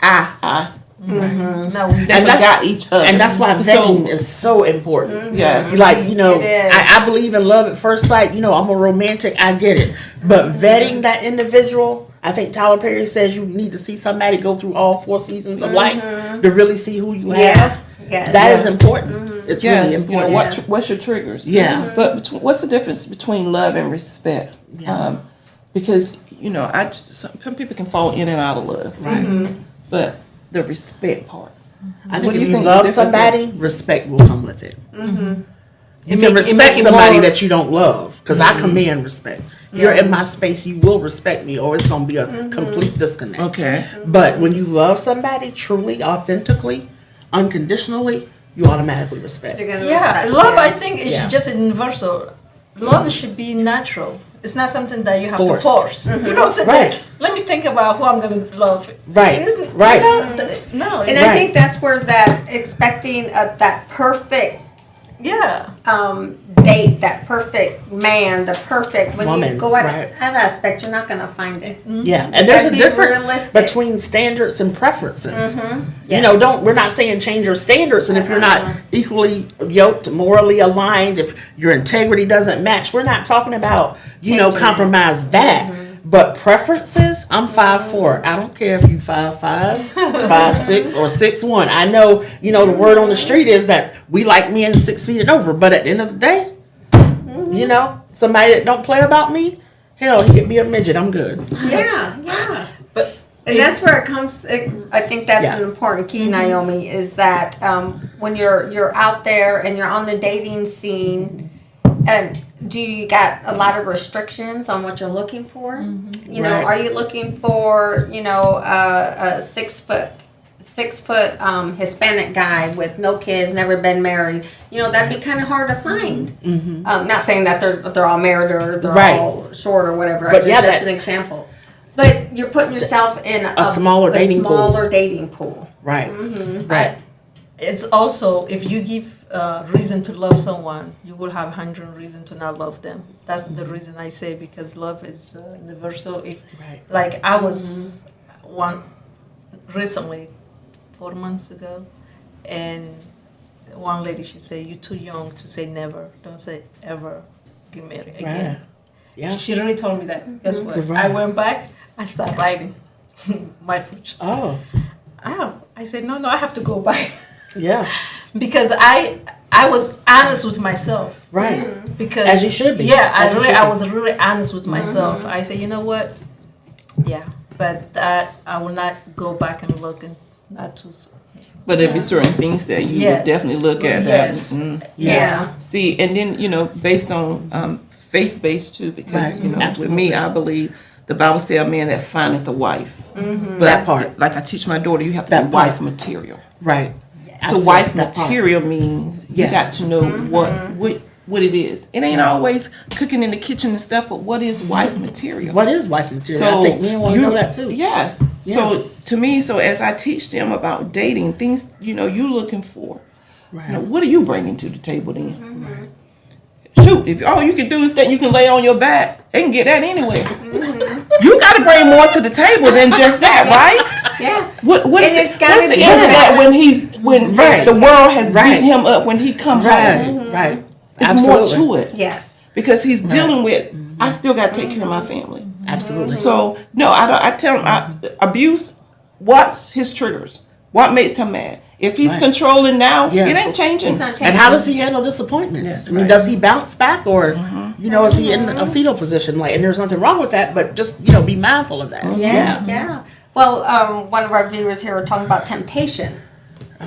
now we They And that's- forgot each other. And that's why So- vetting is so important. Yes. Like, you know, It is. I believe in love at first sight. You know, I'm a romantic. I get it. But vetting that individual, I think Tyler Perry says you need to see somebody go through all 4 seasons of life to really see who you Yeah. have. Yes. That is important. It's Yes, really you know, important. what's your triggers? Yeah. But what's the difference between love and respect? Yeah. Because you know, some people can fall in and out of love, right? But the respect part. I What think do if you you think the love difference somebody, respect will come with it. You It can make respect it somebody more- that you don't love, because I command respect. You're in my space, you will respect me, or it's going to be a complete disconnect. Okay. But when you love somebody truly, authentically, unconditionally, you automatically respect. You're gonna Yeah, respect love. them. I think it's Yeah. just universal. Love should be natural. It's not something that you have Forced. to force. You don't sit Right. there. Let me think about who I'm gonna love. Right. Isn't- Right. No. And it's- I think that's where that expecting that perfect yeah. date, that perfect man, the perfect when Woman, you go at right. that aspect, you're not gonna find it. Yeah, and there's a Gotta be difference realistic. between standards and preferences. You Yes. know, we're not saying change your standards, and if you're not equally yoked, morally aligned, if your integrity doesn't match, we're not talking about, Changing that. compromise that. But preferences, I'm 5'4". I don't care if you 5'5", 5'6", or 6'1". I know, the word on the street is that we like men 6 feet and over. But at the end of the day, somebody that don't play about me, hell, he could be a midget. I'm good. Yeah. But And that's where it comes. I think that's Yeah. an important key, Naomi, is that when you're out there and you're on the dating scene, and do you got a lot of restrictions on what you're looking for? You know, Right. are you looking for a 6 foot Hispanic guy with no kids, never been married? That'd be kind of hard to find. Not saying that they're all married or they're Right. all short or whatever. But It's yeah, just that- an example. But you're putting yourself in A smaller dating pool. smaller dating pool. Right. Mm-hmm. Right. it's also if you give reason to love someone, you will have 100 reasons to not love them. That's the reason I say, because love is universal. If Right. like I was one recently, 4 months ago, and one lady, she said, "You're too young to say never. Don't say ever get married again." Right. Yeah. She really told me that. Guess what? Right. I went back. I started writing my future. Oh, I said, no, I have to go back. yeah. Because I was honest with myself. Right. Because As you should be. Yeah, As you should I be. was really honest with myself. I said, you know what? Yeah, but that I will not go back and look and not to. But there'd be certain things that you would definitely look at. Yes. Yeah. See, and then, based on faith-based too, because, with me, I believe the Bible says a man that findeth a wife. But That part. like I teach my daughter, you have to That be part. wife material. Right. So wife material means you got to know what it is. It ain't always cooking in the kitchen and stuff, but what is wife material? What is wife material? So I think men want to know that too. Yes. Yeah. So to me, as I teach them about dating, things you looking for. Right. What are you bringing to the table then? Shoot, if all you can do is that you can lay on your back, they can get that anywhere. You got to bring more to the table than just that, right? Yeah. What's it's the gotta end of be that balanced. when Right. the world has Right. beaten him up when he come home? Right. It's Absolutely. more to it. Yes. Because he's dealing with, I still got to take care of my family. Absolutely. So, no, I tell him, abuse, what's his triggers? What makes him mad? If he's Right. controlling now, Yeah. it ain't changing. It's not changing. And how does he handle disappointment? That's I mean, right. does he bounce back, or is he in a fetal position? And there's nothing wrong with that, but just be mindful of that. Yeah. Well, one of our viewers here were talking about temptation.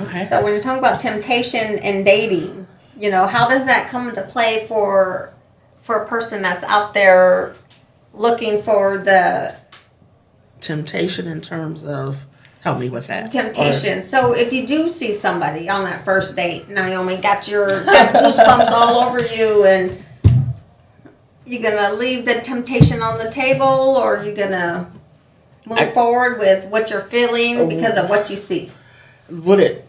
Okay. So when you're talking about temptation and dating, how does that come into play for a person that's out there looking for the Temptation in terms of, help me with that. temptation? So if you do see somebody on that first date, Naomi, got goosebumps all over you, and you gonna leave the temptation on the table, or are you gonna move forward with what you're feeling because of what you see? Would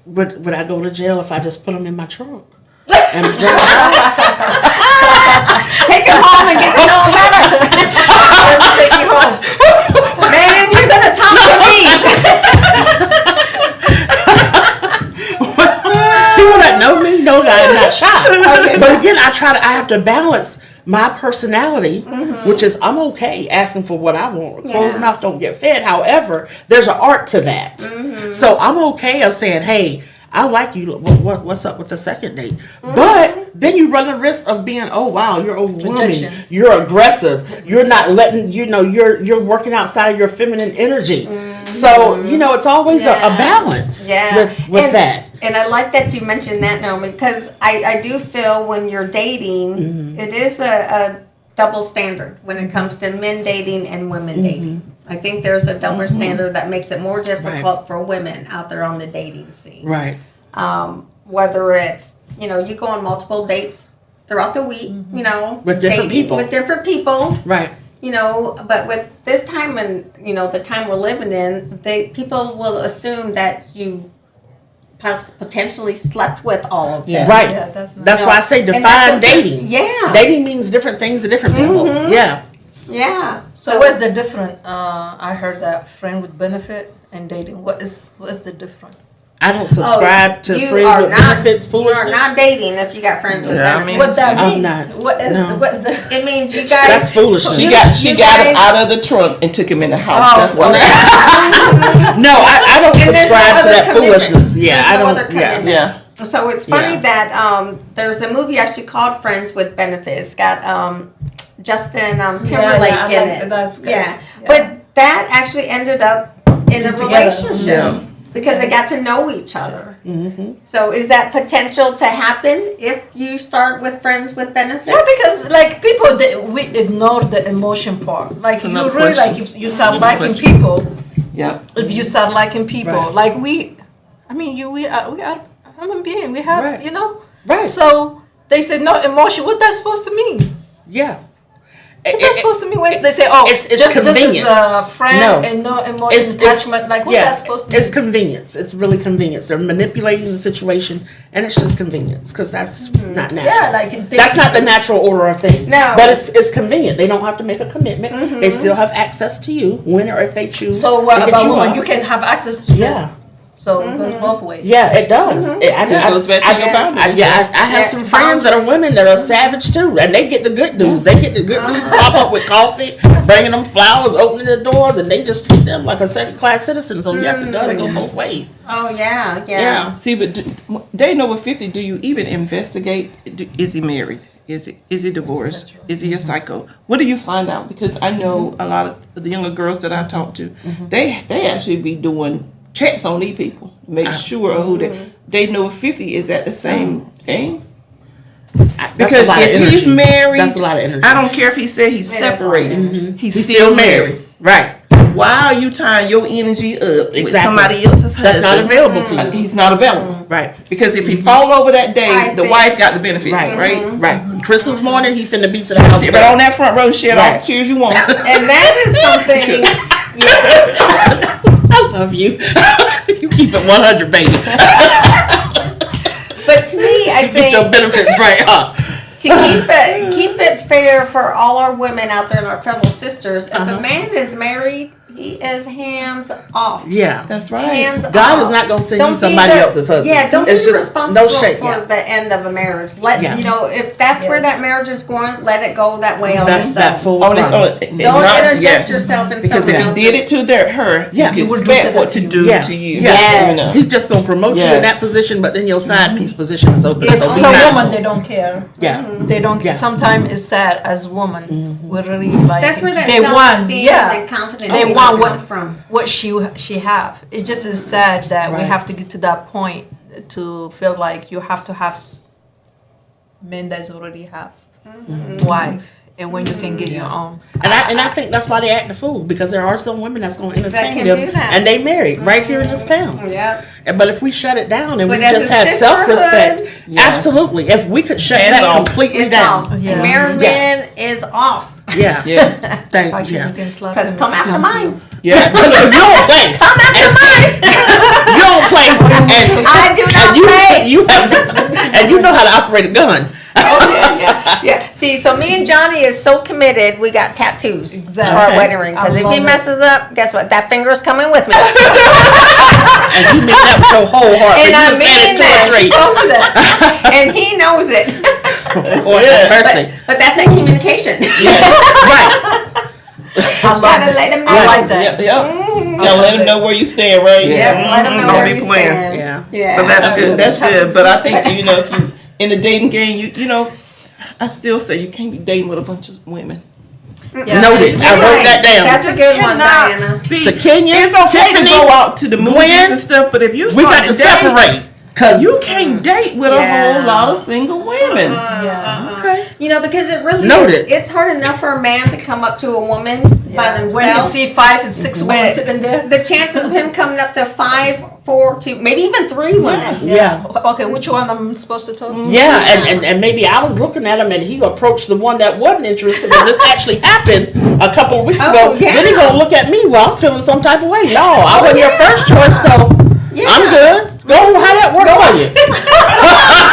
I go to jail if I just put him in my trunk? And Take it home and get to know him better. Take you home. Man, you're gonna talk to me. people that know me know that I'm not shy. But again, I have to balance my personality, which is I'm okay asking for what I want. Closed mouth don't get fed. However, there's an art to that. So I'm okay of saying, hey, I like you. What's up with the second date? But then you run the risk of being, oh wow, you're overwhelming. Rejection. You're aggressive. You're not letting you're working outside of your feminine energy. So it's always a balance with that. And I like that you mentioned that, Naomi, because I do feel when you're dating, it is a double standard when it comes to men dating and women dating. I think there's a double standard that makes it more difficult for women out there on the dating scene. Right. Whether it's, you go on multiple dates throughout the week, With different people. With different people. Right. But with this time and, the time we're living in, people will assume that you potentially slept with all of them. Right. Yeah, that's not- That's why I say And define that's okay. dating. Yeah. Dating means different things to different people. Yeah. Yeah. So what's the difference? I heard that friend with benefit and dating. What is the difference? I don't subscribe to you friends are with not- benefits You foolishness. are not dating if you got friends with benefits. What that I'm mean? not. No. What's the? It means you guys. That's foolishness. She got him out of the trunk and took him in the house. That's what. No, I don't And there's no subscribe to other that commitments. foolishness. Yeah, There's I no don't. other Yeah. commitments. Yeah. So it's funny Yeah. that there's a movie actually called Friends with Benefits. It's got Justin Timberlake I in like it. that's good. Yeah. Yeah. But that actually ended up in a Together. relationship Yeah. because they got to know each other. So is that potential to happen if you start with Friends with Benefits? Yeah, because like people, we ignore the emotion part. Like you another really question. like if you start Another liking question. people. Yeah. If you start liking people, Right. like we are human being. We have Right. Right. So they said no emotion. What that's supposed to mean? Yeah. What that's supposed to mean when they say, oh, it's just this is convenience. a friend No. and no emotion attachment. Like what that's supposed to mean? It's convenience. It's really convenience. They're manipulating the situation, and it's just convenience because that's not natural. Yeah, like That's not the natural order of things. No. But it's convenient. They don't have to make a commitment. They still have access to you when or if they choose. So what to hit about you women? up. You can have access to Yeah. So it goes both ways. Yeah, it does. It goes back to your boundaries. I have some friends that are women that are savage too, and they get the good news. They get the good news, pop up with coffee, bringing them flowers, opening the doors, and they just treat them like a second-class citizen. So yes, it does go both ways. Oh yeah. Yeah. See, but dating over 50, do you even investigate? Is he married? Is he divorced? Is he a psycho? What do you find out? Because I know a lot of the younger girls that I talk to, they actually be doing checks on these people, make sure of who they know if 50 is at the same thing. Because if he's married, that's a lot of energy. I don't care if he said he's separated. He's still married. Right. Why are you tying your energy up with somebody else's husband? That's not available to you. He's not available. Right. Because if he fall over that day, the wife got the benefits, right? Right. Christmas morning, he's finna be to the house. Sit right on that front row and shed all the tears you want. And that is something. I love you. You keep it 100, baby. But to me, I think get your benefits right up. To keep it fair for all our women out there and our fellow sisters, if a man is married, he is hands off. Yeah, that's right. Hands God off. is not going to send you somebody else's husband. Yeah, don't it's be just responsible for the end of a marriage. You know, if that's where that marriage is going, let it go that way on its own. That full promise. Don't interject yourself in because if he did it to her, you can expect what to do to you. Yes. You know. He's just going to promote you in that position, but then your side piece position is open. It's a woman, they don't care. Yeah. They don't. Sometimes it's sad as woman. We really like. That's where that they want. self-esteem and confidence They want what she have. It just is sad that we have to get to that point to feel like you have to have men that already have wife, and when you can get your own. And I think that's why they act the fool, because there are some women that's going to entertain can them, do that. and they married right here in this town. Yeah. But if we shut it down and But we as just a had self-respect, sisterhood, absolutely. If we could shut Hands that off. completely It's down, off. And married men is off. yeah, Yes. thank Actually, you. you can slap Because them come if you after want to. mine. Yeah. You don't play. Come after mine. You don't play. And I do not you, play. You have, and you know how to operate a gun. Yeah. See, so me and Johnny is so committed. We got tattoos for our Okay. wedding ring. Because I if love he it. messes up, guess what? That finger's coming with me. And you mean that with your whole heart. And but I you just said mean it two or three. and he knows it. Lord have mercy. But that's that communication. Right. I love Gotta it. let him know. I like that. Y'all let him know where you stand, right? Let him know Don't where be you playing. stand. Yeah. But that's good. That's good. But I think you know, if you in the dating game, you know, I still say you can't be dating with a bunch of women. Noted. I wrote that down. That's a good one, Diana. To Kenya, It's okay Tiffany, to go out to the movies Gwen, and stuff, but if you we got to separate. Because you can't date with a whole lot of single women. okay. You know, because it really Noted. is, it's hard enough for a man to come up to a woman by themselves. When you see 5 and 6 women sitting there. The chances of him coming up to 5, 4, 2, maybe even 3 women. Yeah. Okay, which one I'm supposed to talk? Yeah, and maybe I was looking at him and he approached the one that wasn't interested, because this actually happened a couple of weeks ago. yeah. Then he gonna look at me, well, I'm feeling some type of way. No, I wasn't your first choice, so I'm good. Go, how that work for you?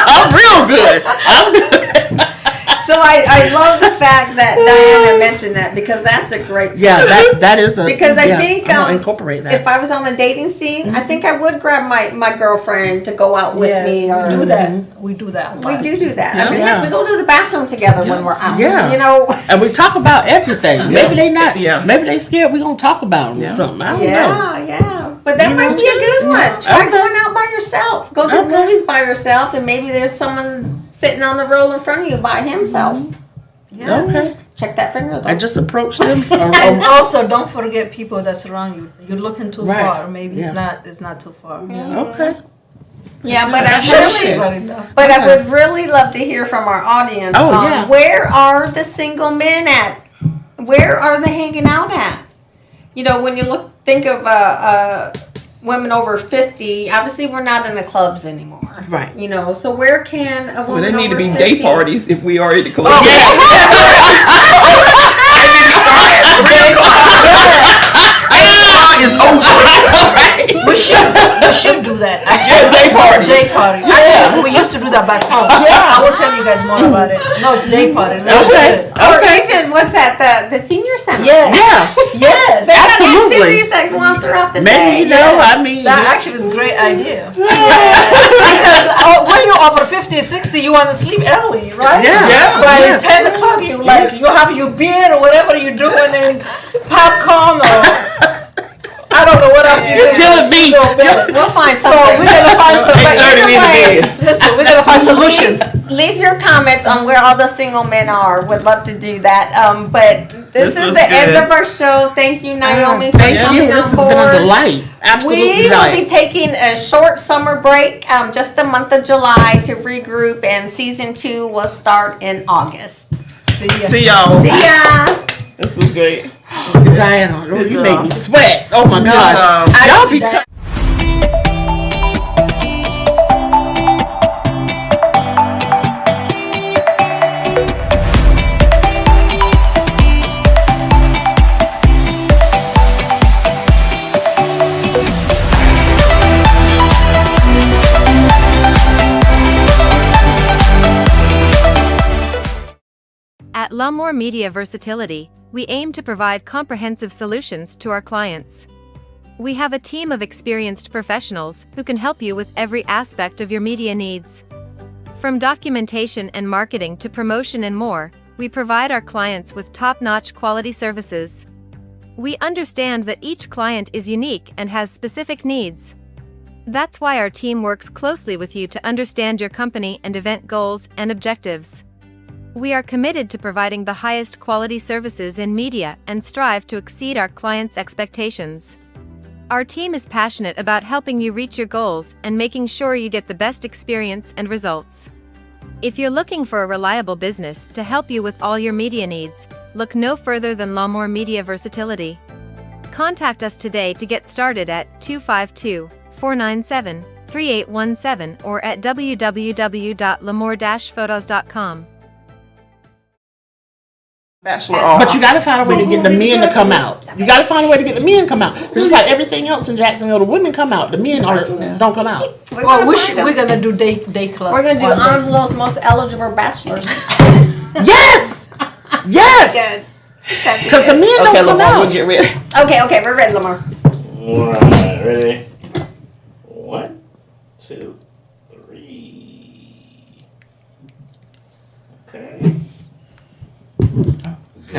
I'm real good. I'm good. So I love the fact that Diana mentioned that, because that's a great Yeah, that is a because I think I'm gonna incorporate that. if I was on the dating scene, I think I would grab my girlfriend to go out with me. Or we do that. We do that. We do that. I mean, Yeah. we go to the bathroom together when we're out. Yeah. You know. And we talk about everything. Maybe they not. Yeah. Maybe they scared we gonna talk about them or something. I don't know. Yeah. But that You might know? be a good one. Try Okay. going out by yourself. Go to the Okay. movies by yourself, and maybe there's someone sitting on the row in front of you by himself. Yeah. Okay. Check that finger though. I just approached them. And also, don't forget people that's around you. You're looking too Right. far. Maybe Yeah. it's not too far. Okay. Yeah, but But I would really love to hear from our audience. Oh, on yeah. Where are the single men at? Where are they hanging out at? You know, when you think of women over 50, obviously we're not in the clubs anymore. Right. You know, so where can a woman Well, there need to over be 50 day parties if we are at the club. It's over. we should do that. Day parties. Day party. Actually, we used to do that back home. I will tell you guys more about it. No, day party. Okay. Or even, what's that, the senior center? Yes. Yeah. Yes. They got Absolutely. activities that go on throughout the day. Maybe you know. I mean, That actually is a great idea. Because when you're over 50, 60, you want to sleep early, right? Yeah. By Yeah. 10 o'clock, you have your beer or whatever you're doing, and popcorn or I don't know what else you do. You're killing me. We'll find So something. we're gonna find something. 8:30 we in the bed. Listen, we're gonna find solution. Leave your comments on where all the single men are. Would love to do that. But this is was the end good. of our show. Thank you, Naomi, for Thank coming you. on This has board. been a delight. Absolutely We will delight. be taking a short summer break, just the month of July to regroup, and season 2 will start in August. See y'all. See ya. This was great. Diana, Good you job. made me sweat. Oh my gosh. job. Y'all be At L'Amour Media Versatility, we aim to provide comprehensive solutions to our clients. We have a team of experienced professionals who can help you with every aspect of your media needs. From documentation and marketing to promotion and more, we provide our clients with top-notch quality services. We understand that each client is unique and has specific needs. That's why our team works closely with you to understand your company and event goals and objectives. We are committed to providing the highest quality services in media and strive to exceed our clients' expectations. Our team is passionate about helping you reach your goals and making sure you get the best experience and results. If you're looking for a reliable business to help you with all your media needs, look no further than L'Amour Media Versatility. Contact us today to get started at 252-497-3817 or at www.lamour-photos.com. Bachelor off. But you got to find a way to get the men to come out. You got to find a way to get the men to come out. Just like everything else in Jacksonville, the women come out, the men don't come out. Well, we're gonna do day club. We're gonna do one day. Onslow's most eligible bachelors. Yes, yes. Good. Because the men don't come Lamar, out. we'll get ready. Okay, we're ready, Lamar. Alright, ready? 1, 2, 3. Okay.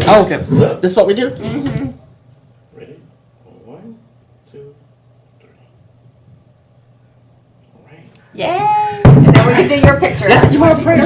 Oh, okay. This is what we do? Ready? 1, 2, 3. Alright. Yay! And then we can do your picture. Let's do our prayer.